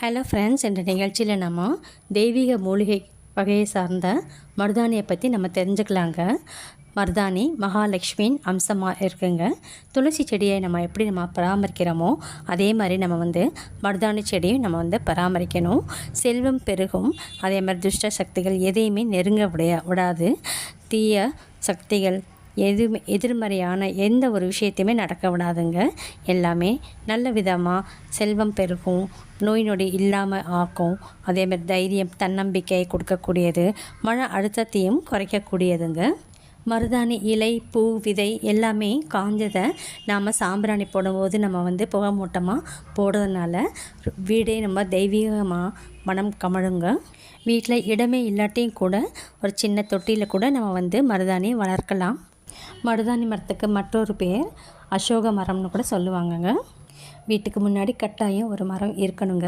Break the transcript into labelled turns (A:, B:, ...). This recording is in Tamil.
A: ஹலோ ஃப்ரெண்ட்ஸ், இந்த நிகழ்ச்சியில் நம்ம தெய்வீக மூலிகை வகையை சார்ந்த மருதாணியை பற்றி நம்ம தெரிஞ்சுக்கலாங்க. மருதாணி மகாலட்சுமியின் அம்சமாக இருக்குங்க. துளசி செடியை எப்படி நம்ம பராமரிக்கிறோமோ அதே மாதிரி நம்ம மருதாணி செடியும் நம்ம பராமரிக்கணும். செல்வம் பெருகும். அதே மாதிரி துஷ்ட சக்திகள் எதையுமே நெருங்க விடாது. தீய சக்திகள் எதுவுமே எதிர்மறையான எந்த ஒரு விஷயத்தையுமே நடக்க விடாதுங்க. எல்லாமே நல்ல விதமாக செல்வம் பெருகும், நோய் நொடி இல்லாமல் ஆக்கும். அதேமாதிரி தைரியம், தன்னம்பிக்கை கொடுக்கக்கூடியது, மன அழுத்தத்தையும் குறைக்கக்கூடியதுங்க. மருதாணி இலை, பூ, விதை எல்லாமே காஞ்சதை நாம் சாம்பிராணி போடும்போது நம்ம புகை மூட்டமாக போடுறதுனால வீடே நம்ம தெய்வீகமாக மனம் கமழுங்க. வீட்டில் இடமே இல்லாட்டியும் கூட ஒரு சின்ன தொட்டியில் கூட நம்ம மருதாணியை வளர்க்கலாம். மருதாணி மரத்துக்கு மற்றொரு பேர் அசோக மரம்னு கூட சொல்லுவாங்கங்க. வீட்டுக்கு முன்னாடி கட்டாயம் ஒரு மரம் இருக்கணுங்க.